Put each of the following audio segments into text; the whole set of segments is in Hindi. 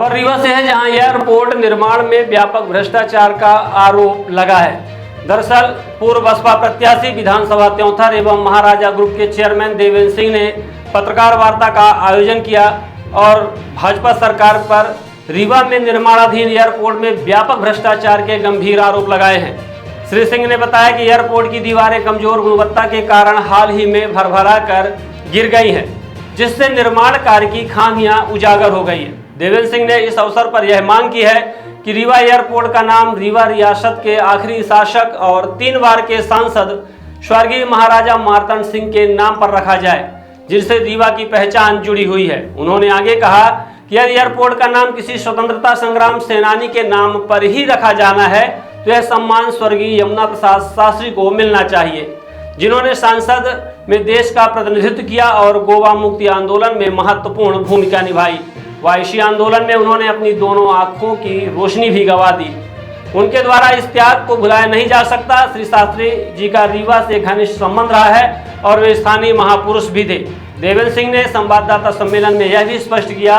खबर रीवा से है, जहां एयरपोर्ट निर्माण में व्यापक भ्रष्टाचार का आरोप लगा है। दरअसल पूर्व बसपा प्रत्याशी विधानसभा त्योंथर एवं महाराजा ग्रुप के चेयरमैन देवेंद्र सिंह ने पत्रकार वार्ता का आयोजन किया और भाजपा सरकार पर रीवा में निर्माणाधीन एयरपोर्ट में व्यापक भ्रष्टाचार के गंभीर आरोप लगाए हैं। श्री सिंह ने बताया कि एयरपोर्ट की दीवारें कमजोर गुणवत्ता के कारण हाल ही में भरभरा कर गिर गई हैं, जिससे निर्माण कार्य की खामियां उजागर हो गई है। देवेंद्र सिंह ने इस अवसर पर यह मांग की है कि रीवा एयरपोर्ट का नाम रीवा रियासत के आखिरी शासक और 3 बार के सांसद स्वर्गीय महाराजा मार्तंड सिंह के नाम पर रखा जाए, जिनसे रीवा की पहचान जुड़ी हुई है। उन्होंने आगे कहा कि यदि एयरपोर्ट का नाम किसी स्वतंत्रता संग्राम सेनानी के नाम पर ही रखा जाना है तो यह सम्मान स्वर्गीय यमुना प्रसाद शास्त्री को मिलना चाहिए, जिन्होंने संसद में देश का प्रतिनिधित्व किया और गोवा मुक्ति आंदोलन में महत्वपूर्ण भूमिका निभाई। वायसी आंदोलन में उन्होंने अपनी दोनों आंखों की रोशनी भी गंवा दी। उनके द्वारा इस त्याग को भुलाया नहीं जा सकता। श्री शास्त्री जी का रीवा से घनिष्ठ संबंध रहा है और वे स्थानीय महापुरुष भी थे। देवेंद्र सिंह ने संवाददाता सम्मेलन में यह भी स्पष्ट किया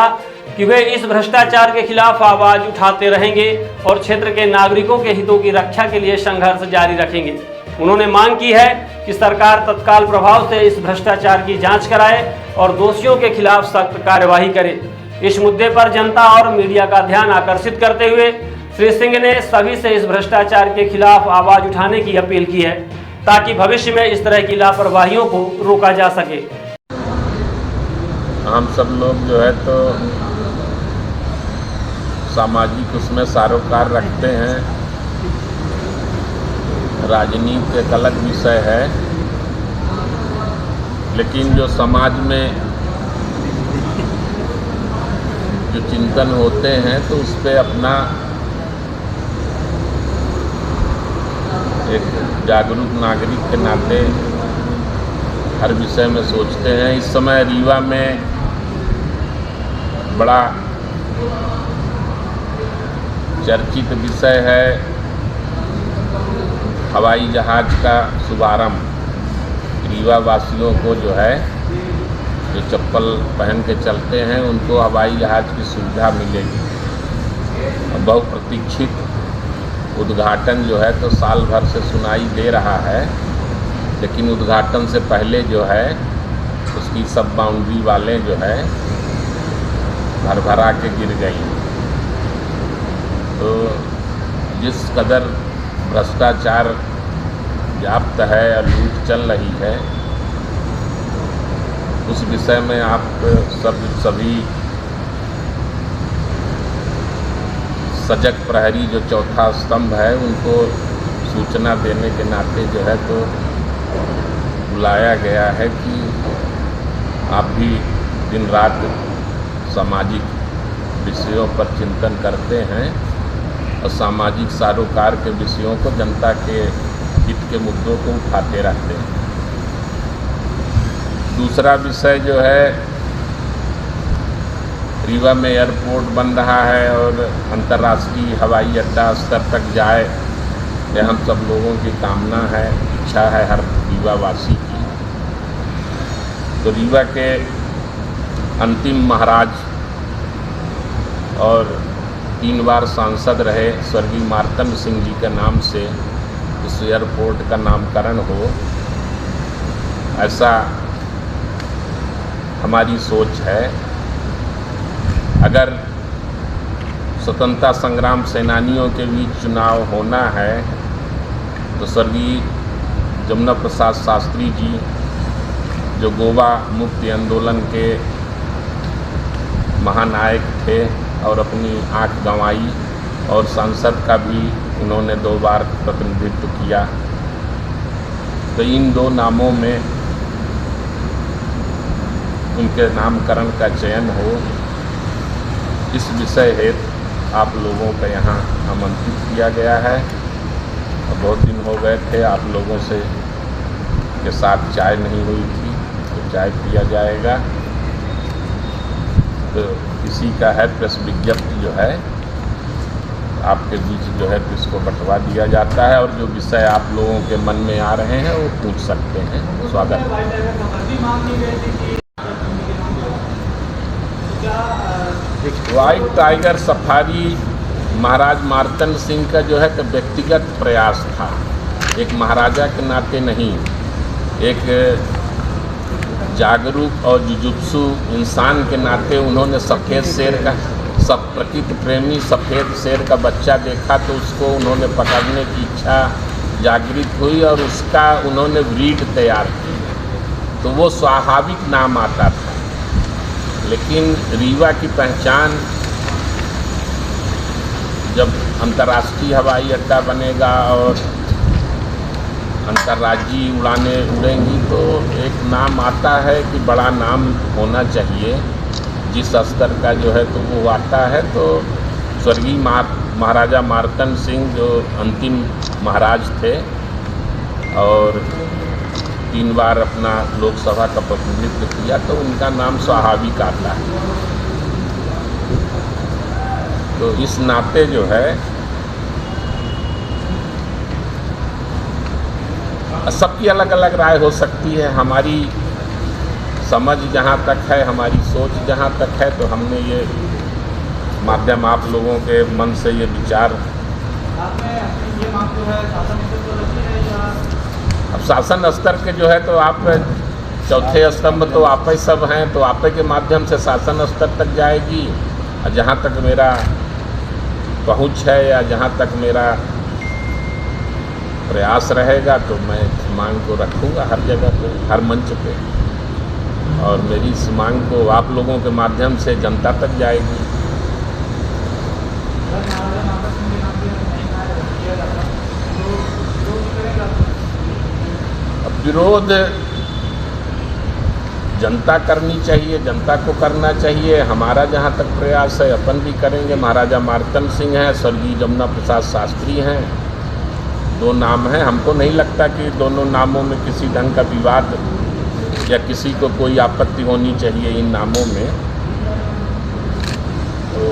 कि वे इस भ्रष्टाचार के खिलाफ आवाज उठाते रहेंगे और क्षेत्र के नागरिकों के हितों की रक्षा के लिए संघर्ष जारी रखेंगे। उन्होंने मांग की है कि सरकार तत्काल प्रभाव से इस भ्रष्टाचार की जांच कराए और दोषियों के खिलाफ सख्त कार्यवाही करे। इस मुद्दे पर जनता और मीडिया का ध्यान आकर्षित करते हुए श्री सिंह ने सभी से इस भ्रष्टाचार के खिलाफ आवाज उठाने की अपील की है, ताकि भविष्य में इस तरह की लापरवाहियों को रोका जा सके। हम सब लोग जो है तो सामाजिक उसमें सरोकार रखते हैं। राजनीति एक अलग विषय है, लेकिन जो समाज में जो चिंतन होते हैं तो उस पर अपना एक जागरूक नागरिक के नाते हर विषय में सोचते हैं। इस समय रीवा में बड़ा चर्चित विषय है हवाई जहाज का शुभारंभ। रीवा वासियों को जो है जो चप्पल पहन के चलते हैं उनको हवाई जहाज की सुविधा मिलेगी। बहुप्रतीक्षित उद्घाटन जो है तो साल भर से सुनाई दे रहा है, लेकिन उद्घाटन से पहले जो है उसकी सब बाउंड्री वाले जो है भरभरा के गिर गई। तो जिस कदर भ्रष्टाचार व्याप्त है और लूट चल रही है, उस विषय में आप सभी सजग प्रहरी जो चौथा स्तंभ है उनको सूचना देने के नाते जो है तो बुलाया गया है कि आप भी दिन रात सामाजिक विषयों पर चिंतन करते हैं और सामाजिक सरोकार के विषयों को, जनता के हित के मुद्दों को उठाते रहते हैं। दूसरा विषय जो है, रीवा में एयरपोर्ट बन रहा है और अंतर्राष्ट्रीय हवाई अड्डा स्तर तक जाए, यह हम सब लोगों की कामना है, इच्छा है हर रीवा वासी की। तो रीवा के अंतिम महाराज और 3 बार सांसद रहे स्वर्गीय मार्तंड सिंह जी के नाम से इस एयरपोर्ट का नामकरण हो, ऐसा हमारी सोच है। अगर स्वतंत्रता संग्राम सेनानियों के बीच चुनाव होना है तो स्वर्गीय यमुना प्रसाद शास्त्री जी जो गोवा मुक्ति आंदोलन के महानायक थे और अपनी आँख गंवाई, और सांसद का भी उन्होंने 2 बार प्रतिनिधित्व किया, तो इन 2 नामों में उनके नामकरण का चयन हो, इस विषय हेतु आप लोगों का यहाँ आमंत्रित किया गया है। और बहुत दिन हो गए थे आप लोगों से के साथ चाय नहीं हुई थी, तो चाय पिया जाएगा। तो इसी का है प्रेस विज्ञप्ति जो है आपके बीच जो है इसको बंटवा दिया जाता है, और जो विषय आप लोगों के मन में आ रहे हैं वो पूछ सकते हैं। स्वागत है। वाइट टाइगर सफारी महाराज मार्तंड सिंह का जो है तो व्यक्तिगत प्रयास था, एक महाराजा के नाते नहीं, एक जागरूक और जुजुत्सु इंसान के नाते उन्होंने सफ़ेद शेर का, सब प्रकृति प्रेमी सफ़ेद शेर का बच्चा देखा तो उसको उन्होंने पकड़ने की इच्छा जागृत हुई और उसका उन्होंने ब्रीड तैयार की, तो वो स्वाभाविक नाम आता था। लेकिन रीवा की पहचान जब अंतर्राष्ट्रीय हवाई अड्डा बनेगा और अंतर्राज्यीय उड़ानें उड़ेंगी तो एक नाम आता है कि बड़ा नाम होना चाहिए, जिस स्तर का जो है तो वो आता है। तो स्वर्गीय महाराजा मार्तंड सिंह जो अंतिम महाराज थे और 3 बार अपना लोकसभा का प्रतिनिधित्व किया, तो उनका नाम स्वाभाविक आता है। तो इस नाते जो है सबकी अलग अलग राय हो सकती है, हमारी समझ जहाँ तक है, हमारी सोच जहाँ तक है, तो हमने ये माध्यम आप लोगों के मन से ये विचार, अब शासन स्तर के जो है तो आप चौथे स्तंभ तो आप ही सब हैं, तो आप के माध्यम से शासन स्तर तक जाएगी, और जहाँ तक मेरा पहुँच है या जहाँ तक मेरा प्रयास रहेगा तो मैं इस मांग को रखूँगा हर जगह पे, हर मंच पे, और मेरी इस मांग को आप लोगों के माध्यम से जनता तक जाएगी। अब विरोध जनता करनी चाहिए, जनता को करना चाहिए। हमारा जहाँ तक प्रयास है अपन भी करेंगे। महाराजा मार्तंड सिंह हैं, स्वर्गीय जमुना प्रसाद शास्त्री हैं, 2 नाम हैं। हमको नहीं लगता कि दोनों नामों में किसी ढंग का विवाद या किसी को कोई आपत्ति होनी चाहिए इन नामों में। तो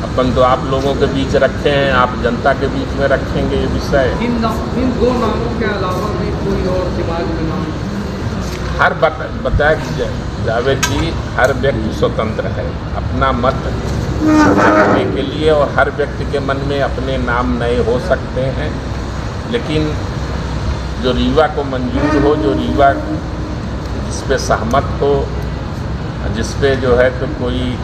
अपन तो आप लोगों के बीच रखे हैं, आप जनता के बीच में रखेंगे ये विषय। इन 2 नामों के अलावा भी कोई और दिमाग में नाम? हर बताया कि जावेद जी, हर व्यक्ति स्वतंत्र है अपना मत रखने के लिए, और हर व्यक्ति के मन में अपने नाम नए हो सकते हैं, लेकिन जो रीवा को मंजूर हो, जो रीवा जिस पे सहमत हो, जिस पे जो है तो कोई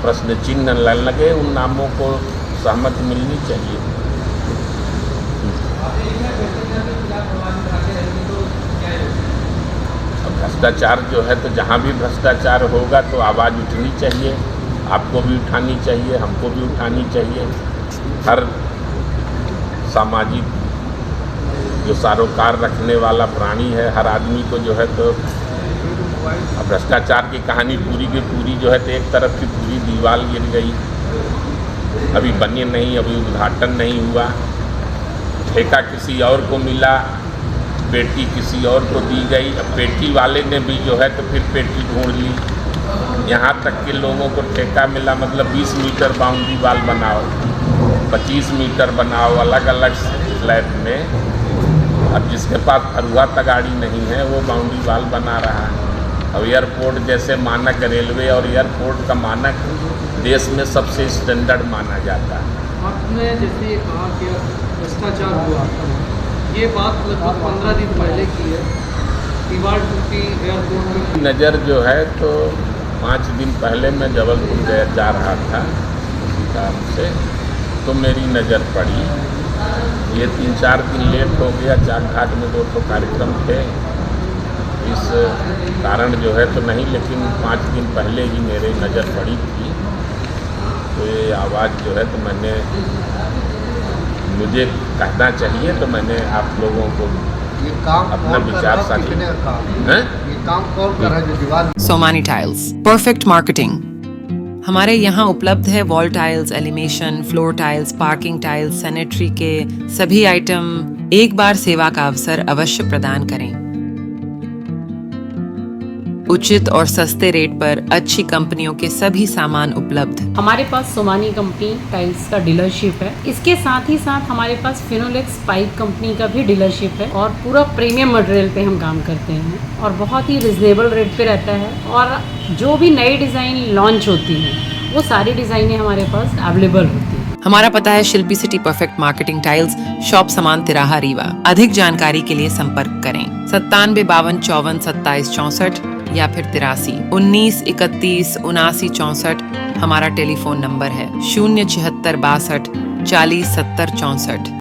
प्रश्न चिन्ह न लगे, उन नामों को सहमति मिलनी चाहिए। भ्रष्टाचार जो है तो जहाँ भी भ्रष्टाचार होगा तो आवाज़ उठनी चाहिए, आपको भी उठानी चाहिए, हमको भी उठानी चाहिए। हर सामाजिक जो सरोकार रखने वाला प्राणी है, हर आदमी को जो है तो भ्रष्टाचार की कहानी पूरी की पूरी जो है तो एक तरफ की पूरी दीवार गिर गई, अभी बने नहीं, अभी उद्घाटन नहीं हुआ, ठेका किसी और को मिला, पेटी किसी और को दी गई, अब पेटी वाले ने भी जो है तो फिर पेटी ढूंढ ली, यहाँ तक के लोगों को ठेका मिला, मतलब 20 मीटर बाउंड्री वाल बनाओ, 25 मीटर बनाओ अलग अलग फ्लैट में। अब जिसके पास फरुआ तगाड़ी नहीं है वो बाउंड्री वाल बना रहा है। अब एयरपोर्ट जैसे मानक, रेलवे और एयरपोर्ट का मानक देश में सबसे स्टैंडर्ड माना जाता है। आपने जैसे ये कहा कि भ्रष्टाचार हुआ, ये बात लगभग 15 दिन पहले की है, दीवार टूटी एयरपोर्ट की नज़र जो है तो 5 दिन पहले मैं जबलपुर जा रहा था उसी काम से, तो मेरी नज़र पड़ी। ये 3-4 दिन लेट हो गया, चाक घाट में 2 कार्यक्रम थे, इस कारण जो है तो नहीं, लेकिन 5 दिन पहले ही मेरी नज़र पड़ी थी। तो ये आवाज़ जो है तो मैंने, मुझे कहना चाहिए तो मैंने आप लोगों को ये काम अपना विचार साझा हैं। ये काम कौन कर रहा है जो दीवार? Somany tiles, perfect marketing. हमारे यहाँ उपलब्ध है wall tiles, elevation, floor tiles, parking tiles, sanitary के सभी आइटम। एक बार सेवा का अवसर अवश्य प्रदान करें। उचित और सस्ते रेट पर अच्छी कंपनियों के सभी सामान उपलब्ध। हमारे पास सोमानी कंपनी टाइल्स का डीलरशिप है। इसके साथ ही साथ हमारे पास फिनोलेक्स पाइप कंपनी का भी डीलरशिप है और पूरा प्रीमियम मटेरियल पे हम काम करते हैं और बहुत ही रिजनेबल रेट पे रहता है। और जो भी नई डिज़ाइन लॉन्च होती हैं वो सारी डिज़ाइनें हमारे पास अवेलेबल होती हैं। हमारा पता है Shilpi city perfect marketing tiles, shop Saman तिराहा रीवा। अधिक जानकारी के लिए संपर्क करें 97 52 54 27 64 या फिर 83 19 31 79 64। हमारा टेलीफोन नंबर है 076 62 40 70 64।